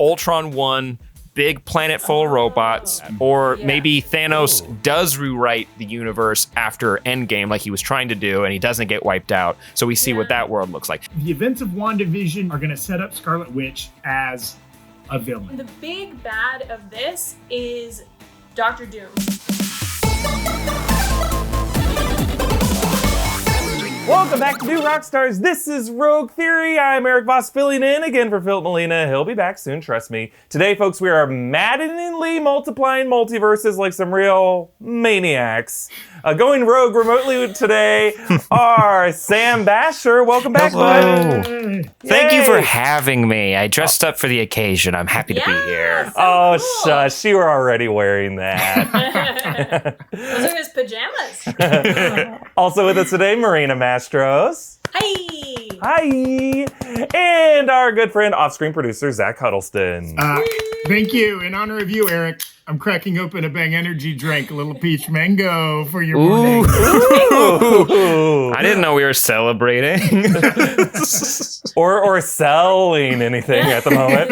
Ultron won, big planet full of robots, or maybe Thanos does rewrite the universe after Endgame like he was trying to do, and he doesn't get wiped out. So we see what that world looks like. The events of WandaVision are going to set up Scarlet Witch as a villain. The big bad of this is Doctor Doom. Welcome back to New Rockstars. This is Rogue Theory. I'm Erik Voss filling in again for Philip Molina. He'll be back soon, trust me. Today, folks, we are maddeningly multiplying multiverses like some real maniacs. Going rogue remotely today are Sam Bashor. Welcome back, bud. Thank you for having me. I dressed up for the occasion. I'm happy to be here. So Oh, cool. shush. You were already wearing that. Those are his pajamas. Also with us today, Marina Mastros. Hi. Hi. And our good friend, off-screen producer, Zach Huddleston. Thank you. In honor of you, Eric, I'm cracking open a Bang Energy drink, a little peach mango for your morning. Ooh. I didn't know we were celebrating. or selling anything at the moment.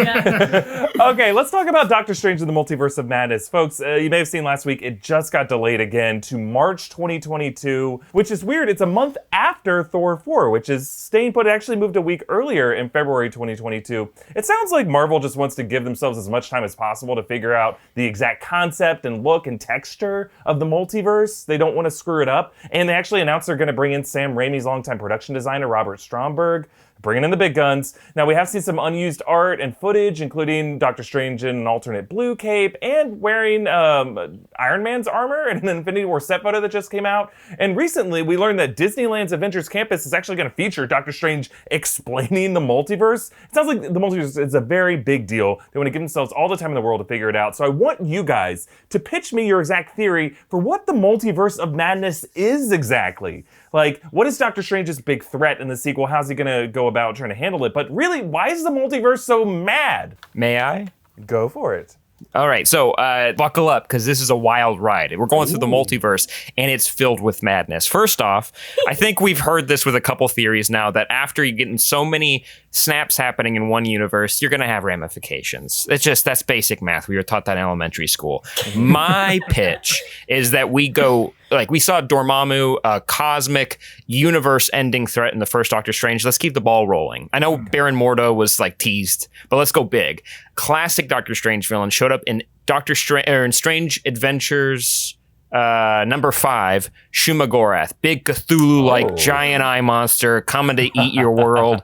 Okay, let's talk about Doctor Strange in the Multiverse of Madness. Folks, you may have seen last week, it just got delayed again to March 2022, which is weird. It's a month after Thor 4, which is staying put. It actually moved a week earlier in February 2022. It sounds like Marvel just wants to give themselves as much time as possible to figure out the exact concept and look and texture of the multiverse. They don't want to screw it up. And they actually announced they're going to bring in Sam Raimi's longtime production designer, Robert Stromberg, bringing in the big guns. Now, we have seen some unused art and footage, including Doctor Strange in an alternate blue cape and wearing Iron Man's armor in an Infinity War set photo that just came out. And recently, we learned that Disneyland's Avengers Campus is actually going to feature Doctor Strange explaining the multiverse. It sounds like the multiverse is a very big deal. They want to give themselves all the time in the world to figure it out. So I want you guys to pitch me your exact theory for what the Multiverse of Madness is exactly. Like, what is Doctor Strange's big threat in the sequel? How's he going to go about trying to handle it? But really, why is the multiverse so mad? May I? Go for it. All right, so buckle up, because this is a wild ride. We're going through the multiverse, and it's filled with madness. First off, I think we've heard this with a couple theories now, that after you get in so many snaps happening in one universe, you're going to have ramifications. That's basic math. We were taught that in elementary school. My pitch is that we go, like we saw Dormammu, a cosmic universe-ending threat in the first Doctor Strange. Let's keep the ball rolling. I know Baron Mordo was like teased, but let's go big. Classic Doctor Strange villain showed up in in Strange Adventures number 5, Shumagorath, big Cthulhu-like giant eye monster coming to eat your world.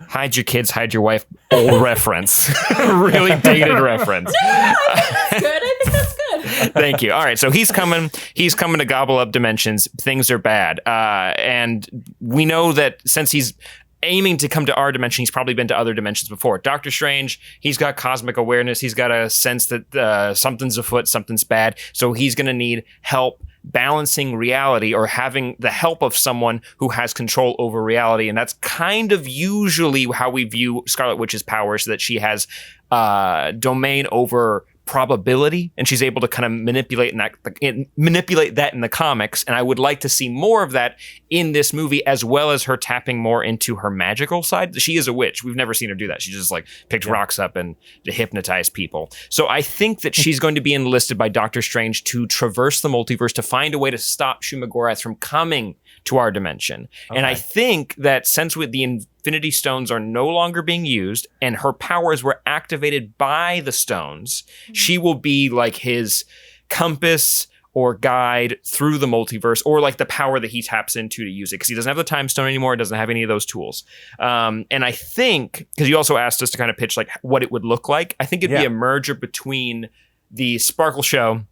Hide your kids, hide your wife. Old reference. Really dated reference. No, that's good. I think that's good. Thank you. All right, so he's coming to gobble up dimensions. Things are bad. And we know that since he's aiming to come to our dimension, he's probably been to other dimensions before. Doctor Strange, he's got cosmic awareness. He's got a sense that something's afoot, something's bad. So he's going to need help balancing reality, or having the help of someone who has control over reality. And that's kind of usually how we view Scarlet Witch's powers, so that she has domain over probability, and she's able to kind of manipulate that in the comics. And I would like to see more of that in this movie, as well as her tapping more into her magical side. She is a witch. We've never seen her do that. She just like picks rocks up and to hypnotize people. So I think that she's going to be enlisted by Doctor Strange to traverse the multiverse, to find a way to stop Shumagorath from coming to our dimension. Okay. And I think that since with the Infinity Stones are no longer being used, and her powers were activated by the stones, she will be like his compass or guide through the multiverse, or like the power that he taps into to use it, because he doesn't have the time stone anymore, doesn't have any of those tools. And I think, because you also asked us to kind of pitch like what it would look like, I think it'd be a merger between the Sparkle Show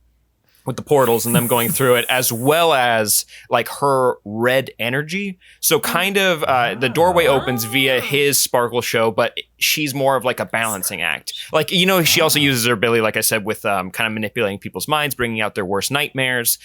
with the portals and them going through it, as well as like her red energy. So kind of the doorway opens via his Sparkle Show, but she's more of like a balancing act. Like, you know, she also uses her ability, like I said, with kind of manipulating people's minds, bringing out their worst nightmares.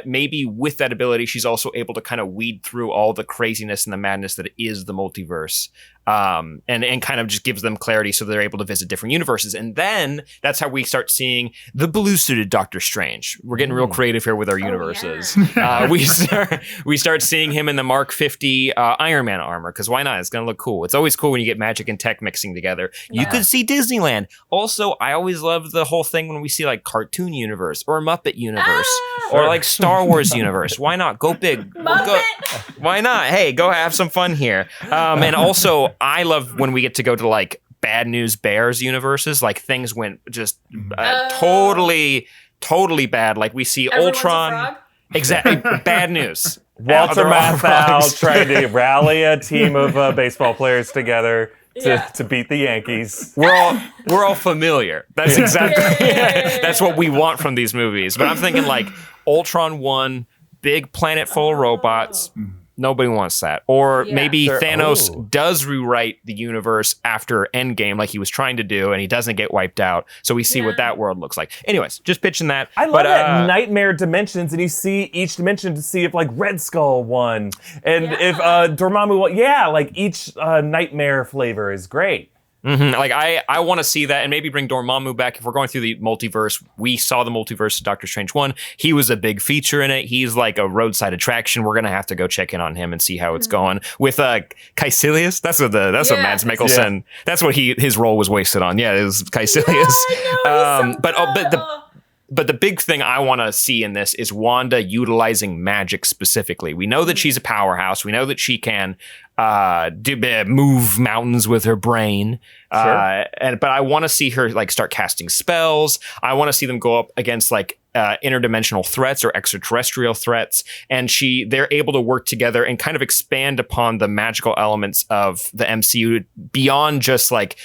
Maybe with that ability, she's also able to kind of weed through all the craziness and the madness that is the multiverse. and kind of just gives them clarity so they're able to visit different universes. And then that's how we start seeing the blue-suited Doctor Strange. We're getting real creative here with our universes. Yeah. We start seeing him in the Mark 50 Iron Man armor, because why not? It's going to look cool. It's always cool when you get magic and tech mixing together. You could see Disneyland. Also, I always love the whole thing when we see like cartoon universe or Muppet universe or like Star Wars universe. Why not? Go big. Why not? Hey, go have some fun here. And also, I love when we get to go to like Bad News Bears universes. Like things went just totally bad. Like we see Everyone's Ultron. a frog? Exactly. Bad news. Walter They're all Matthau frogs. trying to rally a team of baseball players together to beat the Yankees. We're all familiar. That's exactly that's what we want from these movies. But I'm thinking like Ultron 1, big planet full of robots. Nobody wants that. Or maybe Thanos does rewrite the universe after Endgame like he was trying to do, and he doesn't get wiped out. So we see what that world looks like. Anyways, just pitching that. I love that nightmare dimensions, and you see each dimension to see if like Red Skull won, and if Dormammu won. Yeah, like each nightmare flavor is great. Like I want to see that, and maybe bring Dormammu back. If we're going through the multiverse, we saw the multiverse of Doctor Strange 1. He was a big feature in it. He's like a roadside attraction. We're gonna have to go check in on him and see how it's going with Caecilius. That's what Mads Mikkelsen. Yeah. That's what his role was wasted on. Yeah, it was Caecilius. But the big thing I want to see in this is Wanda utilizing magic specifically. We know that she's a powerhouse. We know that she can move mountains with her brain. But I want to see her like start casting spells. I want to see them go up against like interdimensional threats or extraterrestrial threats, and they're able to work together and kind of expand upon the magical elements of the MCU beyond just like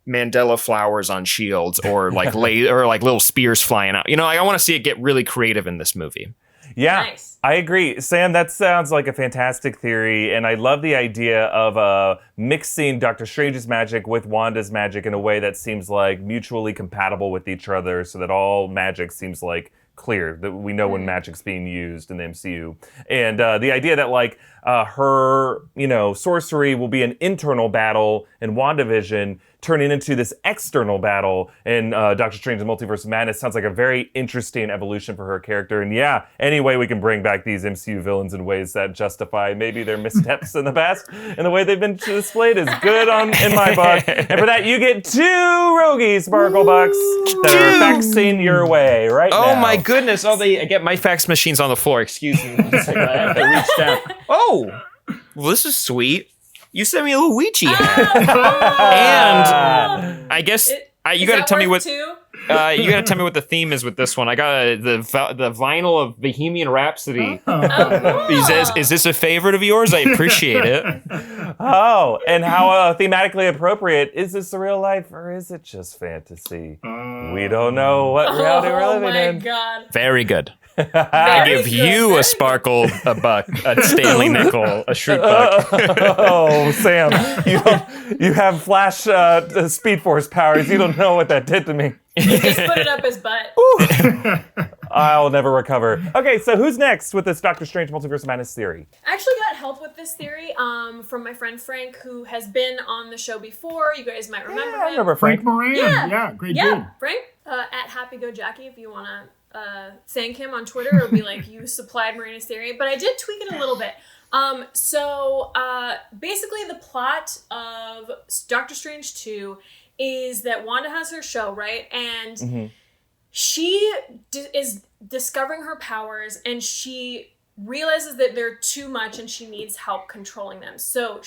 Mandela flowers on shields or like or like little spears flying out. I want to see it get really creative in this movie. Yeah, nice. I agree. Sam, that sounds like a fantastic theory, and I love the idea of mixing Doctor Strange's magic with Wanda's magic in a way that seems like mutually compatible with each other, so that all magic seems like clear, that we know when magic's being used in the MCU. And the idea that like her, sorcery will be an internal battle in WandaVision, turning into this external battle in Doctor Strange and Multiverse of Madness sounds like a very interesting evolution for her character. And any way we can bring back these MCU villains in ways that justify maybe their missteps in the past and the way they've been displayed is good in my book. And for that, you get 2 Rogie Sparkle Bucks that are faxing your way right now. Oh my goodness. I get my fax machines on the floor. Excuse me. One second. I have to reach down. Oh, well, this is sweet. You sent me a little Ouija hat. And I guess you got to tell me what you got to tell me what the theme is with this one. I got the vinyl of Bohemian Rhapsody. Is this a favorite of yours? I appreciate it. Oh, and how thematically appropriate is this real life or is it just fantasy? We don't know what reality we're living in. Oh my god! Very good. I give you a sparkle, a buck, a Stanley nickel, a shroot buck. Oh, Sam, you have Flash Speed Force powers. You don't know what that did to me. He just put it up his butt. I'll never recover. Okay, so who's next with this Doctor Strange Multiverse of Madness theory? I actually got help with this theory from my friend Frank, who has been on the show before. You guys might remember him. I remember Frank Frank. Moran. Yeah, great dude. Frank at Happy Go Jackie, if you want to thank him on Twitter or be like, you supplied Marina's theory, but I did tweak it a little bit. So basically the plot of Doctor Strange 2 is that Wanda has her show, right? And she is discovering her powers, and she realizes that they're too much and she needs help controlling them. So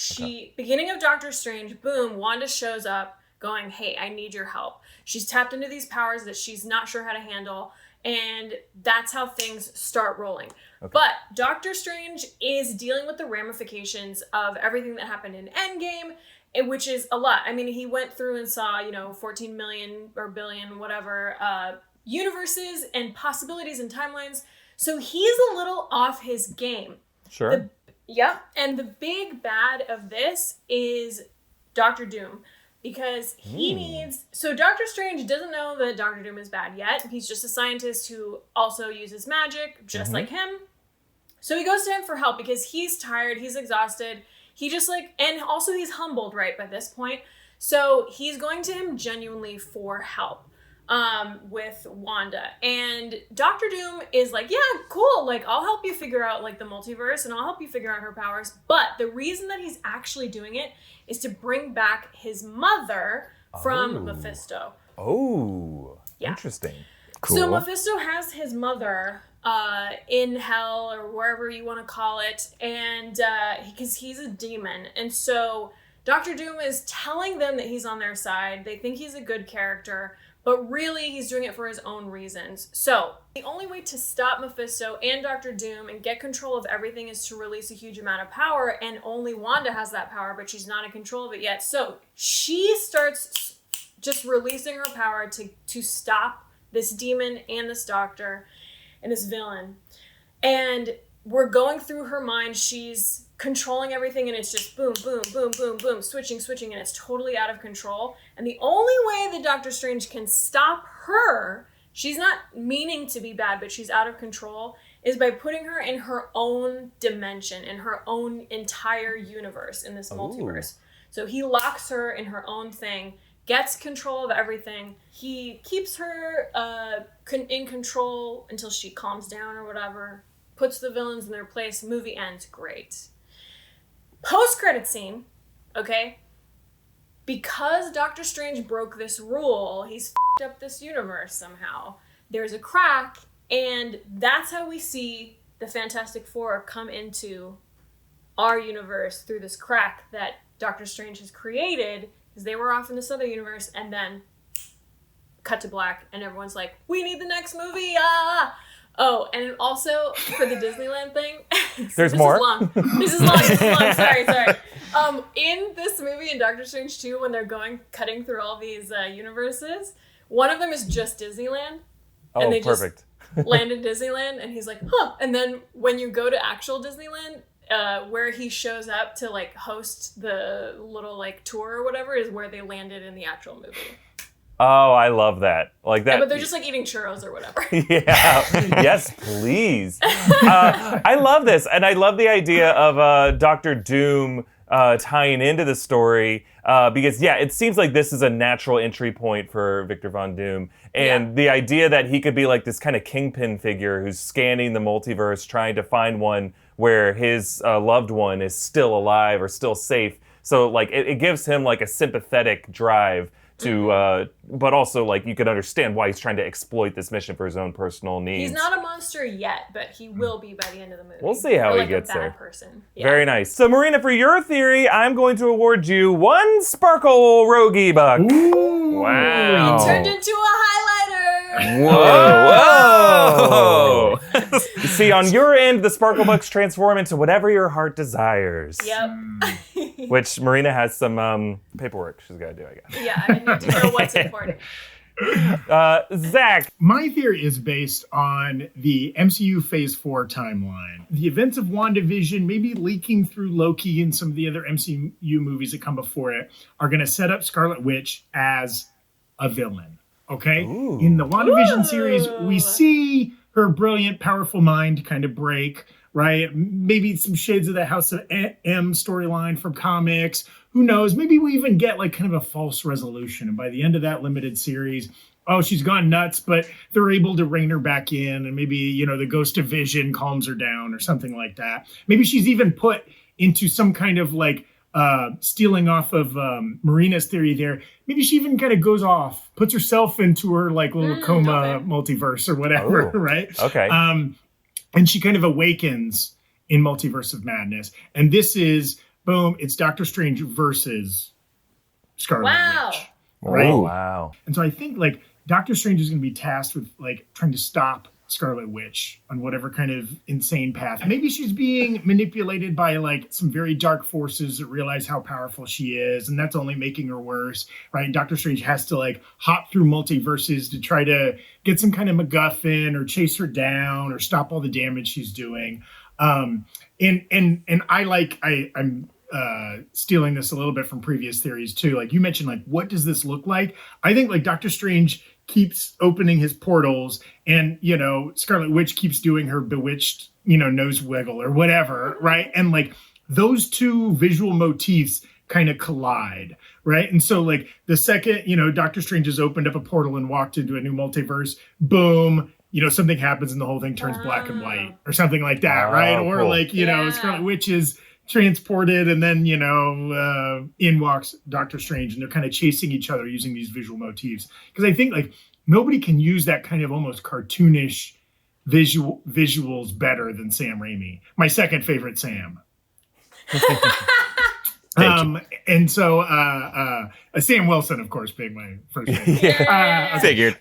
beginning of Doctor Strange, boom, Wanda shows up going, hey, I need your help. She's tapped into these powers that she's not sure how to handle. And that's how things start rolling. Okay. But Doctor Strange is dealing with the ramifications of everything that happened in Endgame, which is a lot. I mean, he went through and saw, 14 million or billion, whatever, universes and possibilities and timelines. So he's a little off his game. Sure. And the big bad of this is Doctor Doom. Because he needs... So Doctor Strange doesn't know that Doctor Doom is bad yet. He's just a scientist who also uses magic, just like him. So he goes to him for help because he's tired, he's exhausted. he just like, and also he's humbled, right, by this point. So he's going to him genuinely for help with Wanda. And Doctor Doom is like, yeah, cool. Like, I'll help you figure out like the multiverse and I'll help you figure out her powers. But the reason that he's actually doing it is to bring back his mother from Mephisto. Oh, yeah. Interesting. Cool. So Mephisto has his mother in hell or wherever you want to call it. And because he's a demon. And so Doctor Doom is telling them that he's on their side. They think he's a good character. But really, he's doing it for his own reasons. So, the only way to stop Mephisto and Doctor Doom and get control of everything is to release a huge amount of power, and only Wanda has that power, but she's not in control of it yet. So, she starts just releasing her power to stop this demon and this doctor and this villain. And we're going through her mind. She's controlling everything, and it's just boom, boom, boom, boom, boom, switching, and it's totally out of control. And the only way that Doctor Strange can stop her, she's not meaning to be bad, but she's out of control, is by putting her in her own dimension, in her own entire universe, in this multiverse. So he locks her in her own thing, gets control of everything. He keeps her in control until she calms down or whatever, puts the villains in their place, movie ends, great. Post-credit scene, okay? Because Doctor Strange broke this rule, he's f***ed up this universe somehow. There's a crack, and that's how we see the Fantastic Four come into our universe through this crack that Doctor Strange has created, because they were off in this other universe, and then cut to black, and everyone's like, we need the next movie, ah! Oh, and also for the Disneyland thing. There's more? This is long. Sorry. In this movie, in Doctor Strange 2, when they're cutting through all these universes, one of them is just Disneyland. Oh, and they perfect. Just land in Disneyland, and he's like, huh. And then when you go to actual Disneyland, where he shows up to like host the little like tour or whatever is where they landed in the actual movie. Oh, I love that. Like that. Yeah, but they're just like eating churros or whatever. Yeah. Yes, please. I love this. And I love the idea of Doctor Doom tying into the story because, yeah, it seems like this is a natural entry point for Victor Von Doom. And the idea that he could be like this kind of kingpin figure who's scanning the multiverse, trying to find one where his loved one is still alive or still safe. So, like, it gives him, like, a sympathetic drive to, but also, like, you can understand why he's trying to exploit this mission for his own personal needs. He's not a monster yet, but he will be by the end of the movie. We'll see how he like gets a bad there. Person. Yeah. Very nice. So, Marina, for your theory, I'm going to award you 1 Sparkle Rogie Buck. Ooh. Wow. He turned into a highlighter. Whoa! See, on your end, the Sparkle Bucks transform into whatever your heart desires. Yep. Which Marina has some paperwork she's got to do, I guess. Yeah, I need to know what's important. Zach. My theory is based on the MCU Phase 4 timeline. The events of WandaVision, maybe leaking through Loki and some of the other MCU movies that come before it, are going to set up Scarlet Witch as a villain. Okay? Ooh. In the WandaVision series, we see her brilliant, powerful mind kind of break, right? Maybe some shades of the House of M storyline from comics. Who knows? Maybe we even get like kind of a false resolution. And by the end of that limited series, oh, she's gone nuts, but they're able to rein her back in. And maybe, you know, the ghost of Vision calms her down or something like that. Maybe she's even put into some kind of like stealing off of Marina's theory there. Maybe she even kind of goes off, puts herself into her like little coma multiverse or whatever, right? Okay. And she kind of awakens in Multiverse of Madness. And this is, boom, it's Doctor Strange versus Scarlet Witch. Right? Oh, wow. And so I think like Doctor Strange is going to be tasked with like trying to stop Scarlet Witch on whatever kind of insane path. Maybe she's being manipulated by like some very dark forces that realize how powerful she is, and that's only making her worse, right? Doctor Strange has to like hop through multiverses to try to get some kind of MacGuffin or chase her down or stop all the damage she's doing. And I'm stealing this a little bit from previous theories too. Like you mentioned, like what does this look like? I think like Doctor Strange keeps opening his portals and, you know, Scarlet Witch keeps doing her bewitched, you know, nose wiggle or whatever, right? And like those two visual motifs kind of collide, right? And so like the second, Doctor Strange has opened up a portal and walked into a new multiverse, boom, something happens and the whole thing turns black and white or something like that, right? Or cool. like, Scarlet Witch is transported and then, in walks Doctor Strange and they're kind of chasing each other using these visual motifs. Because I think like nobody can use that kind of almost cartoonish visuals better than Sam Raimi. My second favorite Sam. And so Sam Wilson, of course, being my first favorite. Figured.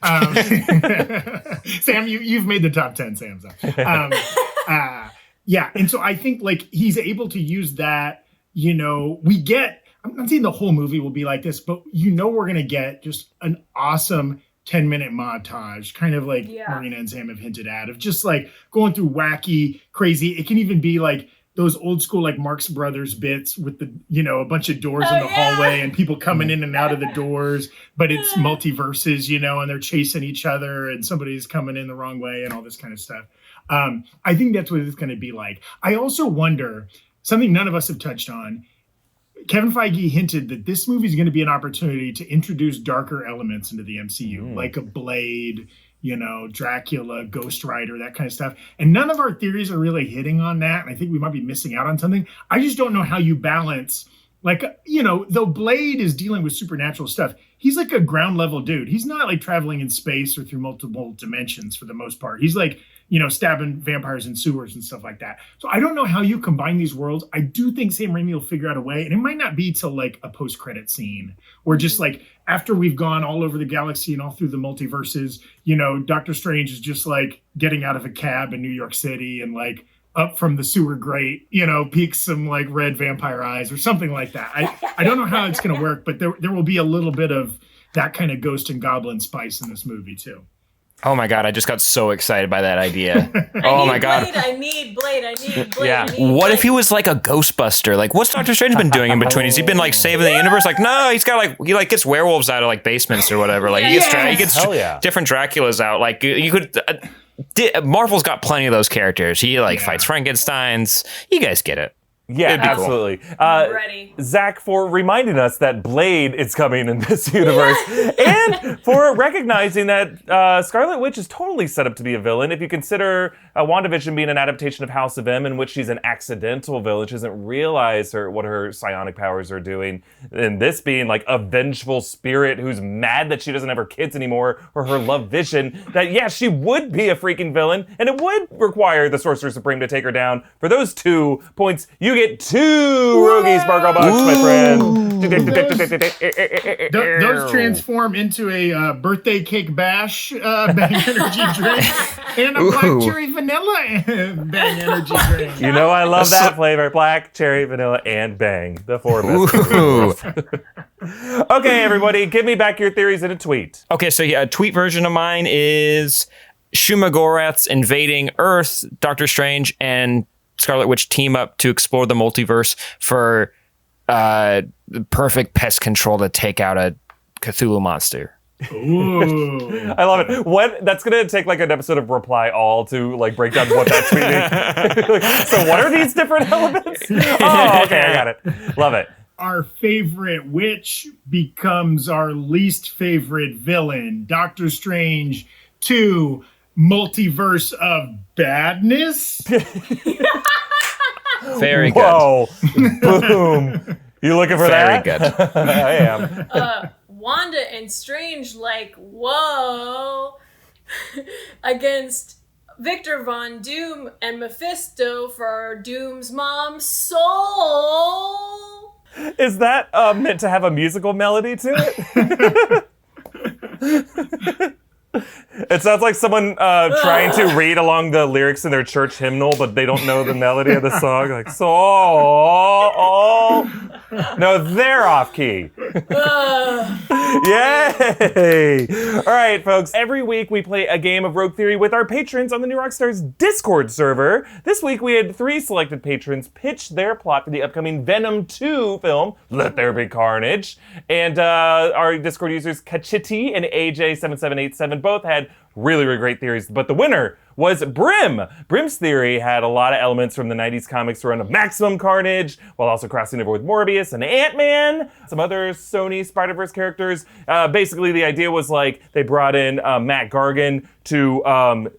Sam, you've made the top 10 Sams up. Yeah, and so I think like he's able to use that, we get, I'm not saying the whole movie will be like this, but we're going to get just an awesome 10-minute montage, kind of like Marina and Sam have hinted at, of just like going through wacky, crazy. It can even be like those old school like Marx Brothers bits with the, a bunch of doors in the hallway and people coming in and out of the doors, but it's multiverses, and they're chasing each other and somebody's coming in the wrong way and all this kind of stuff. I think that's what it's going to be like. I also wonder, something none of us have touched on, Kevin Feige hinted that this movie is going to be an opportunity to introduce darker elements into the MCU, like a Blade, Dracula, Ghost Rider, that kind of stuff. And none of our theories are really hitting on that. And I think we might be missing out on something. I just don't know how you balance, like, though Blade is dealing with supernatural stuff, he's like a ground level dude. He's not like traveling in space or through multiple dimensions for the most part. He's like, stabbing vampires in sewers and stuff like that. So I don't know how you combine these worlds. I do think Sam Raimi will figure out a way, and it might not be till like a post-credit scene or just like after we've gone all over the galaxy and all through the multiverses, Doctor Strange is just like getting out of a cab in New York City and like up from the sewer grate, peeks some like red vampire eyes or something like that. I don't know how it's going to work, but there will be a little bit of that kind of ghost and goblin spice in this movie too. Oh my God, I just got so excited by that idea. Oh my God. I need Blade. Yeah. What if he was like a Ghostbuster? Like, what's Doctor Strange been doing in between? Has he been like saving the universe? Like, no, he's got like, he like gets werewolves out of like basements or whatever. Like, he gets different Draculas out. Like, you could, Marvel's got plenty of those characters. He like fights Frankensteins. You guys get it. Yeah, absolutely. Cool. I'm ready. Zach, for reminding us that Blade is coming in this universe, and for recognizing that Scarlet Witch is totally set up to be a villain. If you consider WandaVision being an adaptation of House of M, in which she's an accidental villain, she doesn't realize what her psionic powers are doing, and this being like a vengeful spirit who's mad that she doesn't have her kids anymore or her love Vision, that she would be a freaking villain, and it would require the Sorcerer Supreme to take her down. For those 2 points, you get 2 Rogie Sparkle Bucks, my friend. Those transform into a birthday cake bash Bang Energy drink and a black cherry vanilla Bang Energy drink. You know I love that flavor. Black, cherry, vanilla, and Bang. The 4 best flavors. Okay, everybody, give me back your theories in a tweet. Okay, so a tweet version of mine is Shumagorath's invading Earth, Doctor Strange, and Scarlet Witch team up to explore the multiverse for the perfect pest control to take out a Cthulhu monster. Ooh. I love it. That's gonna take like an episode of Reply All to like break down what that tweet means. So what are these different elements? Oh, okay, I got it. Love it. Our favorite witch becomes our least favorite villain. Doctor Strange 2, Multiverse of Madness. Very good. Whoa. Boom. You looking for Very that? Very good. I am. Wanda and Strange, like, whoa, against Victor Von Doom and Mephisto for Doom's mom's soul. Is that meant to have a musical melody to it? It sounds like someone trying to read along the lyrics in their church hymnal, but they don't know the melody of the song. Like, no, they're off key. Yay! All right, folks. Every week we play a game of Rogue Theory with our patrons on the New Rockstars Discord server. This week we had 3 selected patrons pitch their plot for the upcoming Venom 2 film, Let There Be Carnage. And our Discord users Kachiti and AJ7787 both had really, really great theories. But the winner was Brim. Brim's theory had a lot of elements from the 90s comics run of Maximum Carnage, while also crossing over with Morbius and Ant-Man, some other Sony Spider-Verse characters. Basically, the idea was like they brought in Matt Gargan to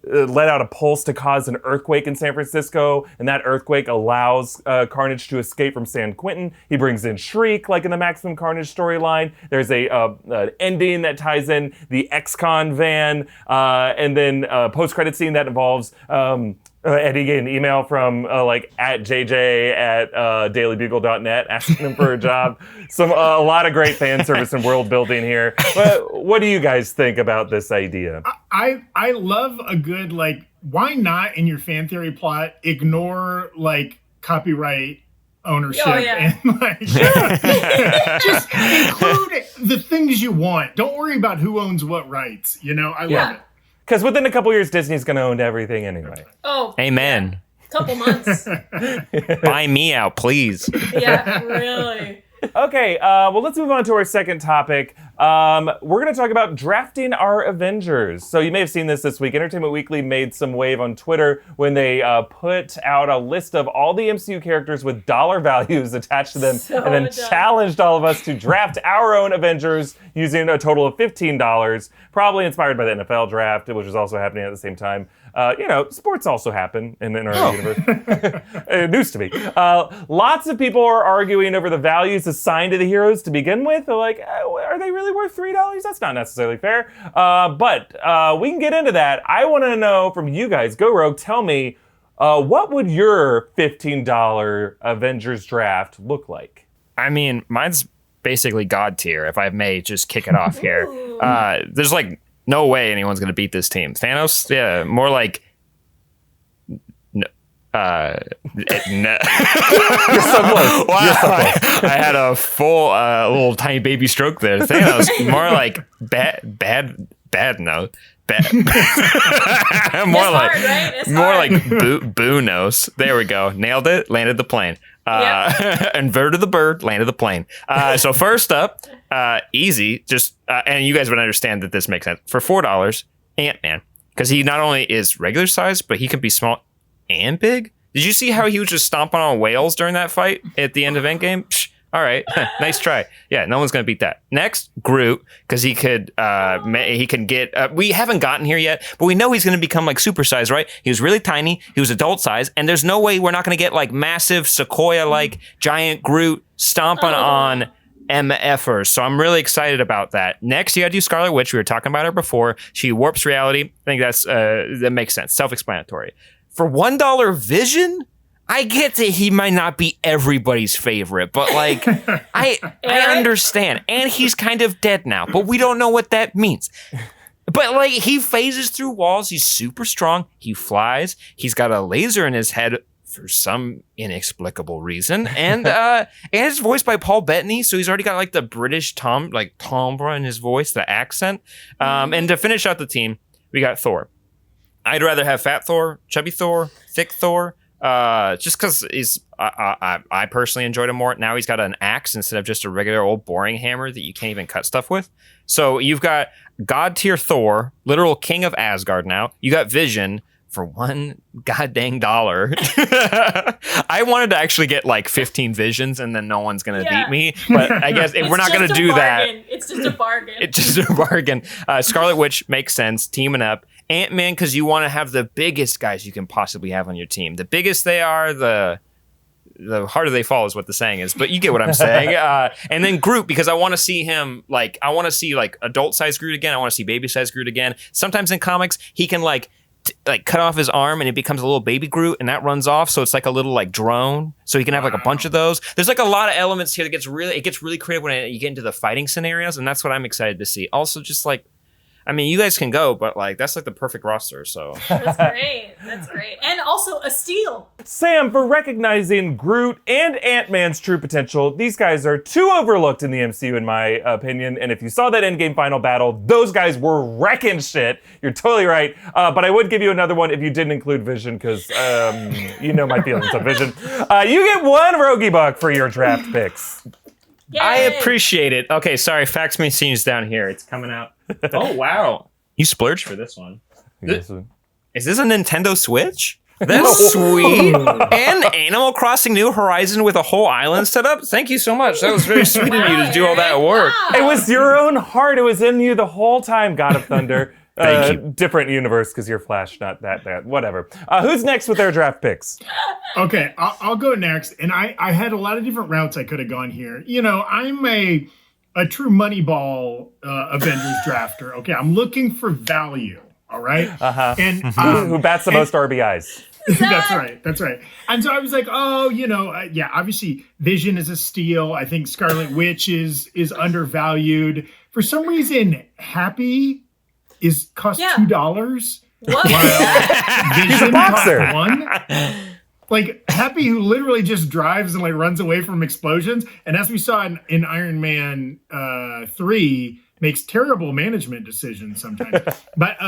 let out a pulse to cause an earthquake in San Francisco, and that earthquake allows Carnage to escape from San Quentin. He brings in Shriek, like in the Maximum Carnage storyline. There's an ending that ties in the ex-con van, and then a post-credit scene that involves Eddie getting an email from at JJ at dailybugle.net asking him for a job. A lot of great fan service and world building here. What do you guys think about this idea? I love a good, why not in your fan theory plot ignore copyright ownership and just include the things you want. Don't worry about who owns what rights. I love it. Because within a couple years, Disney's going to own everything anyway. Oh, amen. Couple months. Buy me out, please. Yeah, really. Okay, well, let's move on to our second topic. We're going to talk about drafting our Avengers. So you may have seen this week. Entertainment Weekly made some wave on Twitter when they put out a list of all the MCU characters with dollar values attached to them, and then challenged all of us to draft our own Avengers using a total of $15, probably inspired by the NFL draft, which was also happening at the same time. Sports also happen in our universe. News to me. Lots of people are arguing over the values assigned to the heroes to begin with. They're like, are they really worth $3? That's not necessarily fair. But we can get into that. I want to know from you guys. Go Rogue, tell me, what would your $15 Avengers draft look like? I mean, mine's basically God tier, if I may just kick it off here. There's no way anyone's going to beat this team. Thanos? Yeah, more like... No. No. You're so close. Wow. You're so close. I had a full little tiny baby stroke there. Thanos, more like bad, no. More like boo-nos. There we go. Nailed it. Landed the plane. Inverted the bird. Landed the plane. So first up, easy. Just and you guys would understand that this makes sense. For $4, Ant-Man, because he not only is regular size, but he can be small and big. Did you see how he was just stomping on whales during that fight at the end of Endgame? Psh, all right, nice try. Yeah, no one's gonna beat that. Next, Groot, because he can get. We haven't gotten here yet, but we know he's gonna become supersized, right? He was really tiny. He was adult size, and there's no way we're not gonna get massive Sequoia giant Groot stomping on MFers. So I'm really excited about that. Next, you gotta do Scarlet Witch. We were talking about her before. She warps reality. I think that makes sense. Self-explanatory. For $1 Vision, I get that he might not be everybody's favorite, but I understand. And he's kind of dead now, but we don't know what that means. But he phases through walls. He's super strong. He flies. He's got a laser in his head for some inexplicable reason. And it's voiced by Paul Bettany, so he's already got the British timbre in his voice, the accent. And to finish out the team, we got Thor. I'd rather have fat Thor, chubby Thor, thick Thor. Just because I personally enjoyed him more. Now he's got an axe instead of just a regular old boring hammer that you can't even cut stuff with. So you've got God tier Thor, literal king of Asgard now. You got Vision for $1 goddamn dollar. I wanted to actually get 15 Visions and then no one's going to beat me. But I guess if we're not going to do that. It's just a bargain. It's just a bargain. Scarlet Witch makes sense, teaming up. Ant-Man, because you want to have the biggest guys you can possibly have on your team. The biggest they are, the harder they fall is what the saying is. But you get what I'm saying. And then Groot, because I want to see him, I want to see adult-sized Groot again. I want to see baby-sized Groot again. Sometimes in comics, he can cut off his arm and it becomes a little baby Groot and that runs off. So it's a little drone. So he can have a bunch of those. There's a lot of elements here that gets really creative when you get into the fighting scenarios. And that's what I'm excited to see. Also just you guys can go, but that's the perfect roster. So that's great. That's great. And also a steal. Sam, for recognizing Groot and Ant-Man's true potential, these guys are too overlooked in the MCU, in my opinion. And if you saw that Endgame final battle, those guys were wrecking shit. You're totally right. But I would give you another one if you didn't include Vision, because my feelings on Vision. You get one Rogie Buck for your draft picks. Yay. I appreciate it. Okay, sorry, fax machine's down here. It's coming out. Oh, wow. You splurged for this one. Yes. is this a Nintendo Switch? That's sweet. And Animal Crossing New Horizon with a whole island set up. Thank you so much. That was very sweet of you to do all that work. It was your own heart. It was in you the whole time, God of Thunder. Thank you. Different universe because you're Flash, not that bad. Whatever. Who's next with their draft picks? Okay, I'll go next. And I had a lot of different routes I could have gone here. You know, I'm a true Moneyball Avengers drafter. Okay, I'm looking for value. All right. And Who bats the most RBIs? That's right. And so I was like, obviously Vision is a steal. I think Scarlet Witch is undervalued. For some reason, Happy cost $2. What? Vision a boxer. cost $1. Like Happy, who literally just drives and like runs away from explosions, and as we saw in Iron Man 3, makes terrible management decisions sometimes. But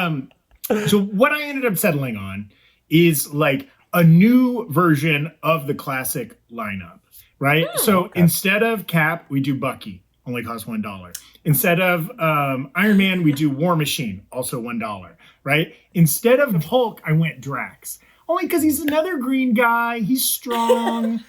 so what I ended up settling on is like a new version of the classic lineup, right? So instead of Cap, we do Bucky, only costs $1. Instead of Iron Man, we do War Machine, also $1, right? Instead of Hulk, I went Drax. Only because he's another green guy. He's strong.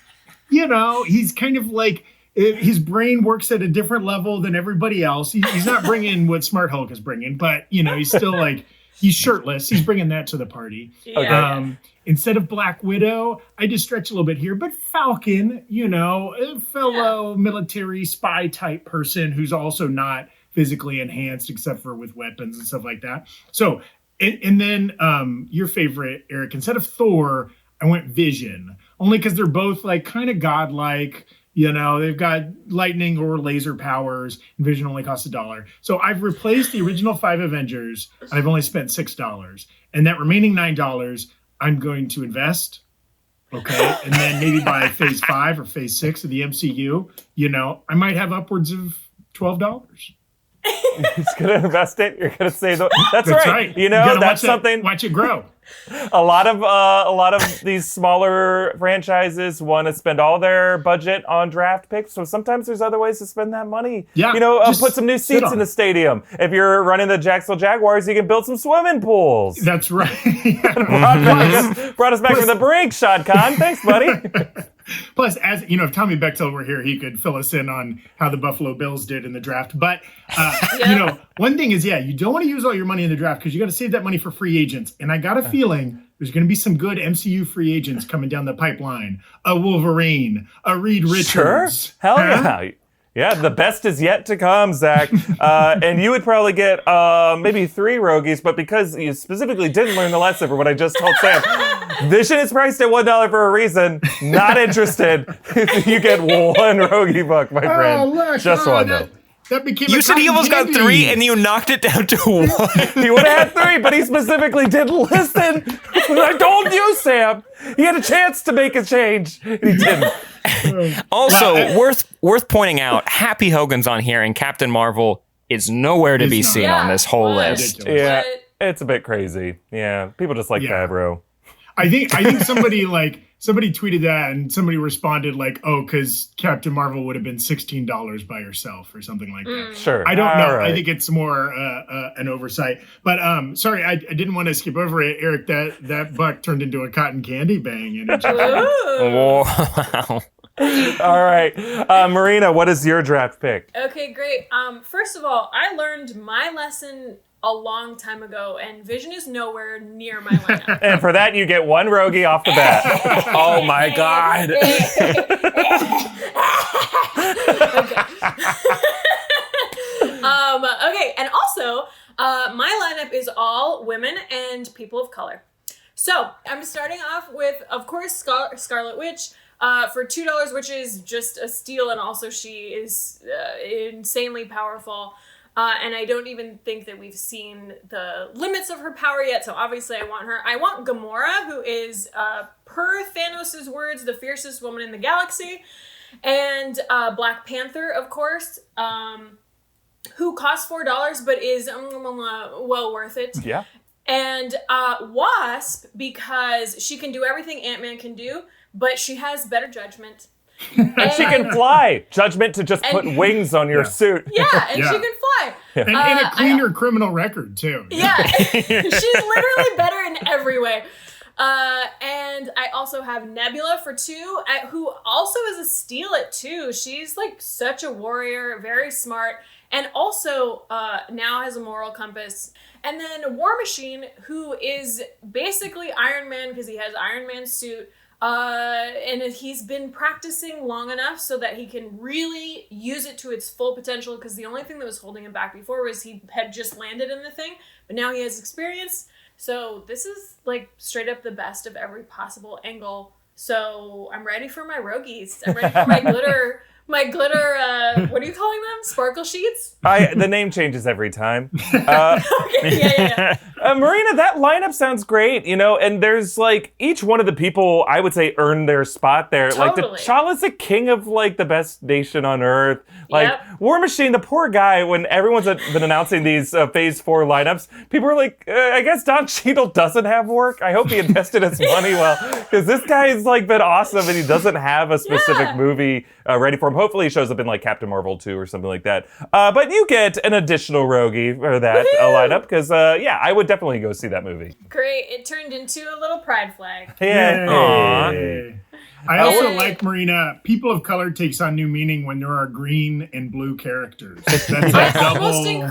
He's kind of like, his brain works at a different level than everybody else. He's not bringing what Smart Hulk is bringing, but, he's still like, he's shirtless. He's bringing that to the party. Yeah. Instead of Black Widow, I just stretch a little bit here, but Falcon, a fellow military spy type person who's also not physically enhanced except for with weapons and stuff like that. So, and then your favorite, Eric, instead of Thor, I went Vision, only because they're both like kind of godlike. They've got lightning or laser powers. And Vision only costs $1. So I've replaced the original 5 Avengers, and I've only spent $6. And that remaining $9, I'm going to invest. Okay. And then maybe by phase 5 or phase 6 of the MCU, I might have upwards of $12. He's going to invest it. You're going to say, that's right. That's something. Watch it grow. A lot of these smaller franchises want to spend all their budget on draft picks, so sometimes there's other ways to spend that money. Yeah, put some new seats in the stadium. If you're running the Jacksonville Jaguars, you can build some swimming pools. That's right. Brought us back to the brink, Shad Khan. Thanks, buddy. Plus, as if Tommy Bechtel were here, he could fill us in on how the Buffalo Bills did in the draft. But one thing is, you don't want to use all your money in the draft because you got to save that money for free agents. And I got a feeling there's going to be some good MCU free agents coming down the pipeline. A Wolverine, a Reed Richards. Sure. Hell yeah. Yeah, the best is yet to come, Zach. And you would probably get maybe 3 Rogies, but because you specifically didn't learn the lesson for what I just told Sam, Vision is priced at $1 for a reason. Not interested. You get 1 Rogie buck, my friend. Look, just one, though. That became You said he almost got 3 and you knocked it down to 1. He would have had 3, but he specifically didn't listen. I told you, Sam. He had a chance to make a change, and he didn't. Also, worth pointing out, Happy Hogan's on here, and Captain Marvel is nowhere to be seen on this whole list. Yeah, it's a bit crazy. Yeah, people just like Favreau. I think somebody tweeted that and somebody responded like, because Captain Marvel would have been $16 by herself or something like that. Sure. I don't know. Right. I think it's more an oversight. But sorry, I didn't want to skip over it, Eric. That buck turned into a cotton candy bang. Wow. All right. Marina, what is your draft pick? Okay, great. First of all, I learned my lesson a long time ago, and Vision is nowhere near my lineup. And for that, you get 1 Rogie off the bat. Oh my God. Okay, and also, my lineup is all women and people of color. So, I'm starting off with, of course, Scarlet Witch. For $2, which is just a steal, and also she is insanely powerful. And I don't even think that we've seen the limits of her power yet, so obviously I want her. I want Gamora, who is, per Thanos' words, the fiercest woman in the galaxy. And Black Panther, of course, who costs $4 but is well worth it. Yeah. And Wasp, because she can do everything Ant-Man can do, but she has better judgment. And she can fly. Judgment to just put wings on your suit. Yeah, and she can fly. And a cleaner criminal record, too. Yeah, she's literally better in every way. And I also have Nebula for 2, who also is a steal at 2. She's like such a warrior, very smart, and also now has a moral compass. And then War Machine, who is basically Iron Man because he has Iron Man's suit. And he's been practicing long enough so that he can really use it to its full potential, because the only thing that was holding him back before was he had just landed in the thing, but now he has experience. So this is like straight up the best of every possible angle. So I'm ready for my roguies. I'm ready for my glitter, what are you calling them? Sparkle sheets? The name changes every time. Okay, yeah. Marina, that lineup sounds great, and there's like each one of the people I would say earned their spot there. Totally. Like T'Challa's the king of like the best nation on earth. Like Yep. War Machine, the poor guy, when everyone's been announcing these Phase 4 lineups, people are like, I guess Don Cheadle doesn't have work. I hope he invested his money well, because this guy's like been awesome and he doesn't have a specific movie ready for him. Hopefully he shows up in like Captain Marvel 2 or something like that. But you get an additional roguie for that lineup, because I would definitely go see that movie. Great. It turned into a little pride flag. Yeah. Aww. I also like, Marina, people of color takes on new meaning when there are green and blue characters. That's a double.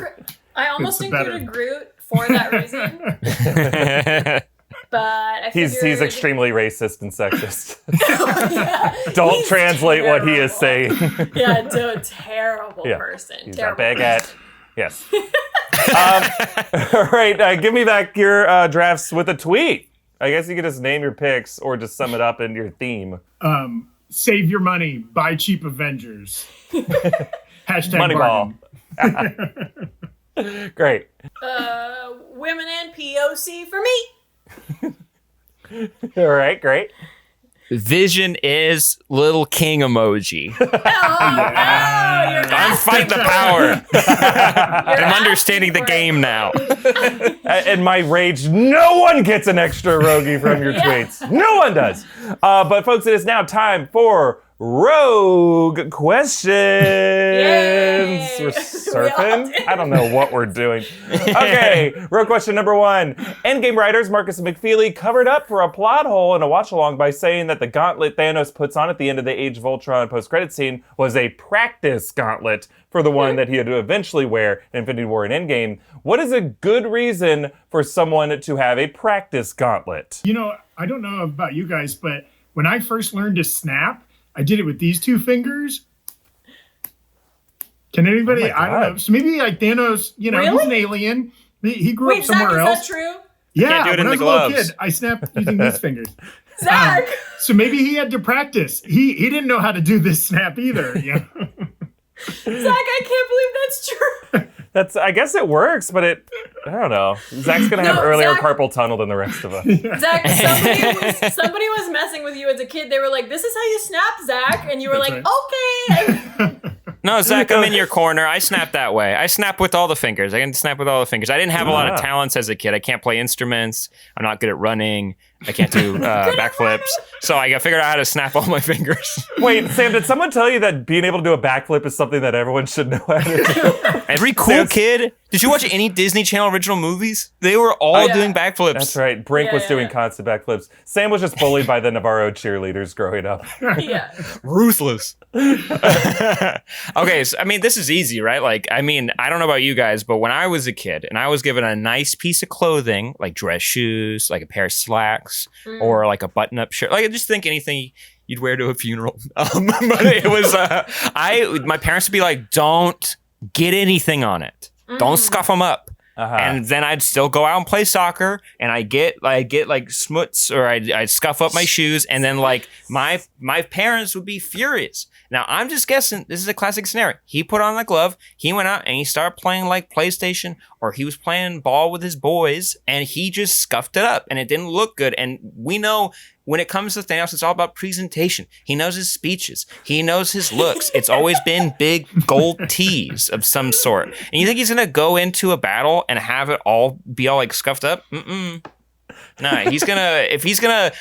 I almost It's better. included Groot for that reason. But I He's figured... extremely racist and sexist. Yeah. Don't He's translate what he is terrible. saying. Yeah, a terrible person. He's Terrible that baguette. Yes. All right, give me back your drafts with a tweet. I guess you could just name your picks or just sum it up in your theme. Save your money. Buy cheap Avengers. Hashtag Moneyball. Great. Women and POC for me. All right, great. Vision is little king emoji. I'm fighting the power. I'm understanding the game now. In my rage, no one gets an extra rogie from your tweets. No one does. But folks, it is now time for Rogue Questions. Yay. We're surfing? I don't know what we're doing. Okay, Rogue Question number 1. Endgame writers Marcus and McFeely covered up for a plot hole in a watch-along by saying that the gauntlet Thanos puts on at the end of the Age of Ultron post-credit scene was a practice gauntlet for the one that he had to eventually wear in Infinity War and Endgame. What is a good reason for someone to have a practice gauntlet? I don't know about you guys, but when I first learned to snap, I did it with these 2 fingers. Can anybody? I don't know. So maybe like Thanos, he's an alien. He grew up somewhere else. Is that true? Yeah, Can't do it when in I was the a little gloves. kid, I snapped using these fingers. Zach! So maybe he had to practice. He didn't know how to do this snap either. Zach, I can't believe that's true. I guess it works, but I don't know. Zach's going to have earlier Zach, carpal tunnel than the rest of us. Zach, somebody was messing with you as a kid. They were like, this is how you snap, Zach. And you were That's like, right. okay. No, Zach, I'm in your corner. I snap that way. I snap with all the fingers. I can snap with all the fingers. I didn't have a lot of talents as a kid. I can't play instruments. I'm not good at running. I can't do backflips. So I figured out how to snap all my fingers. Wait, Sam, did someone tell you that being able to do a backflip is something that everyone should know how to do? Every cool kid. Did you watch any Disney Channel original movies? They were all doing backflips. That's right. Brink was doing constant backflips. Sam was just bullied by the Navarro cheerleaders growing up. Yeah. Ruthless. Okay, so this is easy, right? I don't know about you guys, but when I was a kid and I was given a nice piece of clothing, like dress shoes, like a pair of slacks, or like a button-up shirt, just think anything you'd wear to a funeral. But it was, my parents would be like, don't get anything on it. Don't scuff them up. And then I'd still go out and play soccer, and I get like smuts, or I'd scuff up my shoes, and then my parents would be furious. Now I'm just guessing this is a classic scenario. He put on the glove, he went out and he started playing like PlayStation, or he was playing ball with his boys, and he just scuffed it up, and it didn't look good. And we know when it comes to Thanos, it's all about presentation. He knows his speeches. He knows his looks. It's always been big gold tees of some sort. And you think he's going to go into a battle and have it all be all like scuffed up? Mm-mm. Nah, if he's gonna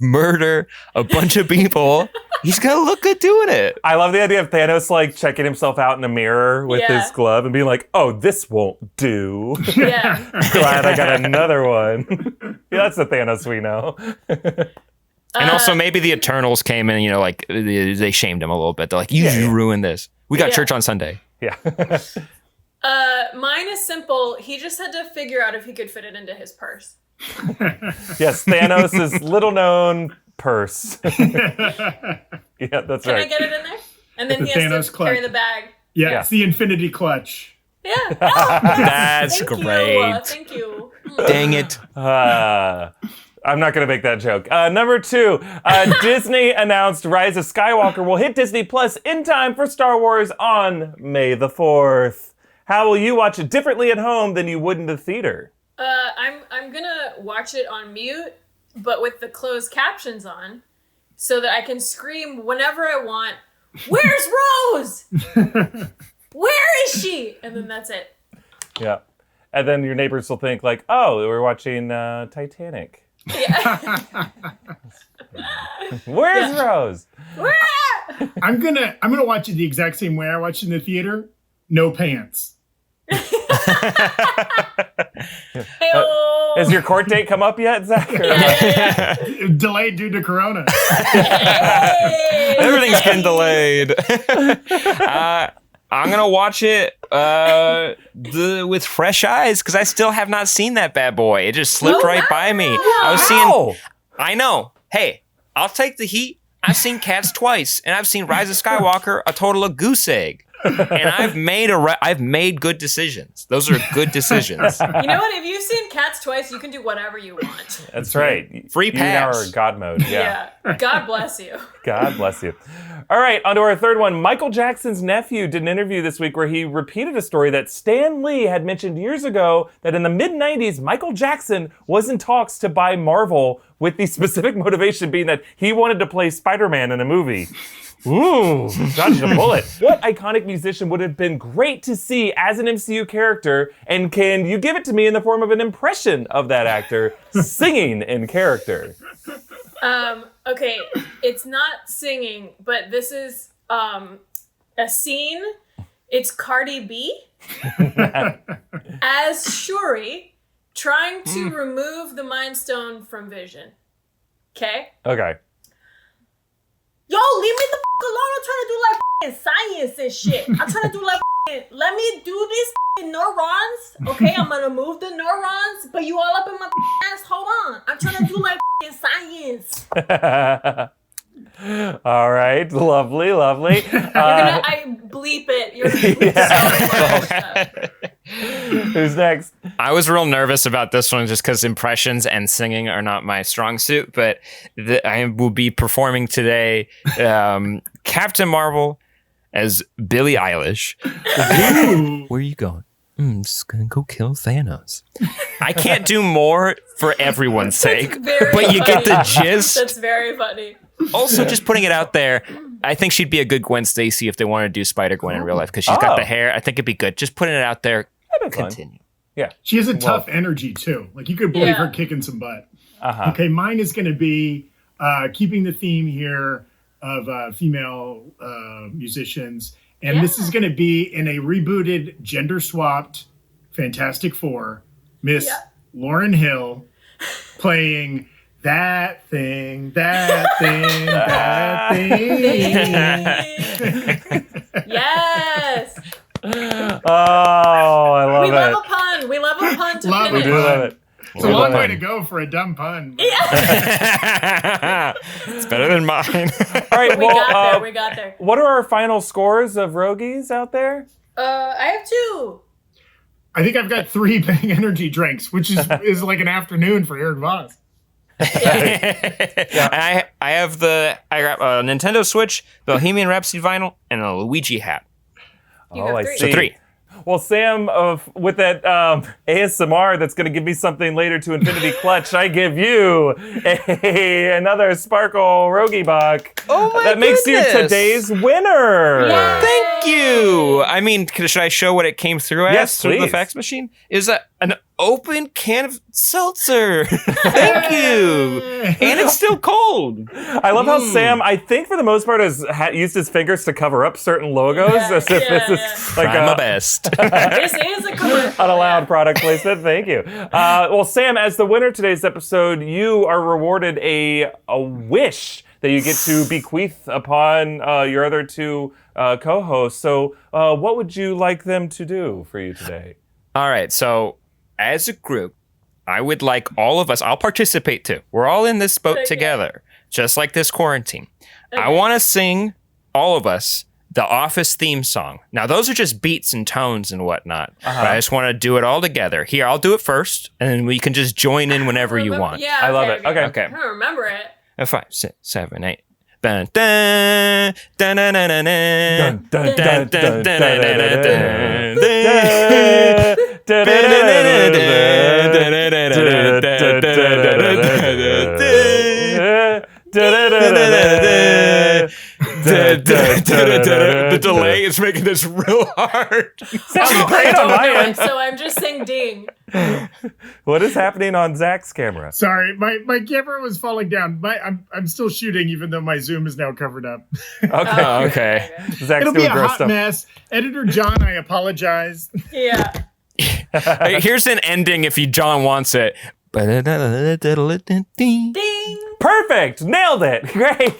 murder a bunch of people, he's gonna look good doing it. I love the idea of Thanos like checking himself out in a mirror with his glove and being like, "Oh, this won't do." Yeah. Glad I got another one. Yeah, that's the Thanos we know. And also maybe the Eternals came in, like they shamed him a little bit. They're like, you ruined this. We got church on Sunday. Yeah. Mine is simple. He just had to figure out if he could fit it into his purse. Yes, Thanos' little known purse. Yeah, that's Can right. I get it in there? And then he has to carry the bag. Yeah, it's the Infinity Clutch. Yeah. Oh, That's thank great. You. Thank you. Dang it. I'm not going to make that joke. Number 2, Disney announced Rise of Skywalker will hit Disney Plus in time for Star Wars on May the 4th. How will you watch it differently at home than you would in the theater? I'm gonna watch it on mute, but with the closed captions on, so that I can scream whenever I want, "Where's Rose? Where is she?" And then that's it. Yeah. And then your neighbors will think like, "Oh, we're watching Titanic." Yeah. Where's Rose? Where? I'm gonna watch it the exact same way I watched it in the theater. No pants. Has your court date come up yet, Zach? Delayed due to Corona. Everything's been delayed. I'm gonna watch it with fresh eyes because I still have not seen that bad boy. It just slipped right by me. I know. Hey, I'll take the heat. I've seen Cats twice, and I've seen Rise of Skywalker a total of goose egg. And I've made good decisions. Those are good decisions. You know what? If you've seen Cats twice, you can do whatever you want. That's right. Free pass. You are God mode. Yeah. God bless you. God bless you. All right, on to our third one. Michael Jackson's nephew did an interview this week where he repeated a story that Stan Lee had mentioned years ago that in the mid-90s, Michael Jackson was in talks to buy Marvel with the specific motivation being that he wanted to play Spider-Man in a movie. Ooh, dodged a bullet. What iconic musician would have been great to see as an MCU character? And can you give it to me in the form of an impression of that actor singing in character? Okay, it's not singing, but this is a scene. It's Cardi B as Shuri trying to remove the Mind Stone from Vision. Okay? Okay. Yo, leave me the alone. I'm trying to do like science and shit. I'm trying to do like let me do this neurons. Okay, I'm gonna move the neurons, but you all up in my ass. Hold on. I'm trying to do like science. All right, lovely. I bleep it. You're Who's next? I was real nervous about this one just because impressions and singing are not my strong suit, but I will be performing today Captain Marvel as Billie Eilish. Where are you going? I'm just gonna go kill Thanos. I can't do more for everyone's sake, but you get the gist. That's very funny. Also, just putting it out there, I think she'd be a good Gwen Stacy if they wanted to do Spider-Gwen in real life because she's got the hair. I think it'd be good. Just putting it out there. Continue. Yeah. She has a tough energy too. Like you could believe her kicking some butt. Okay, mine is going to be keeping the theme here of female musicians. And this is going to be in a rebooted, gender-swapped Fantastic Four, Miss Lauryn Hill playing that thing. Yes. Oh, I love it. We love a pun. We love a pun to Love finish. We do love it. It's a long way to go for a dumb pun. It's better than mine. All right, We got there. What are our final scores of Rogies out there? I have 2. I think I've got 3 Bang Energy drinks, which is like an afternoon for Erik Voss. And I got a Nintendo Switch, Bohemian Rhapsody vinyl, and a Luigi hat. You have 3. So 3. Well, Sam, with that ASMR that's going to give me something later to Infinity Clutch, I give you another Sparkle Rogie Buck. Oh my That makes you today's winner. Yay! Thank you. I mean, should I show what it came through as Yes, through the please. fax machine? Is that an open can of seltzer. Thank you. And it's still cold. I love how Sam, I think for the most part, has used his fingers to cover up certain logos. As if this is like Try my best. This is a commercial. unallowed product placement. Thank you. Well, Sam, as the winner of today's episode, you are rewarded a wish that you get to bequeath upon your other two co-hosts. So what would you like them to do for you today? All right, so as a group, I would like all of us, I'll participate too. We're all in this boat together, just like this quarantine. I want to sing, all of us, the Office theme song. Now, those are just beats and tones and whatnot. But I just want to do it all together. Here, I'll do it first, and then we can just join in whenever you want. Yeah, I love it. Okay. I don't remember it. 5, 6, 7, 8. Dun, dun, dun, dun, dun, dun, dun, dun, dun, dun, dun, The delay is making this real hard. Sounds great on my end. So I'm just saying ding. What is happening on Zach's camera? Sorry, my camera was falling down. I'm still shooting, even though my Zoom is now covered up. Okay. Zach's It'll be doing a gross hot stuff. mess. Editor John, I apologize. Yeah. Here's an ending if John wants it. Ding. Perfect! Nailed it! Great!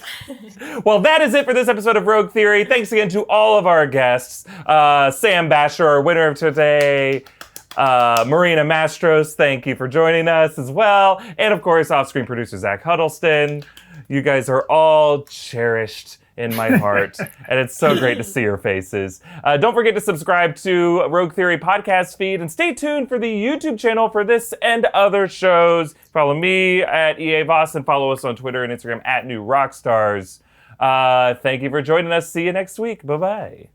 Well, that is it for this episode of Rogue Theory. Thanks again to all of our guests. Sam Bashor, winner of today. Marina Mastros, thank you for joining us as well. And of course, off-screen producer Zach Huddleston. You guys are all cherished in my heart, and it's so great to see your faces. Don't forget to subscribe to Rogue Theory podcast feed, and stay tuned for the YouTube channel for this and other shows. Follow me at Erik Voss, and follow us on Twitter and Instagram at New Rockstars. Thank you for joining us. See you next week. Bye-bye.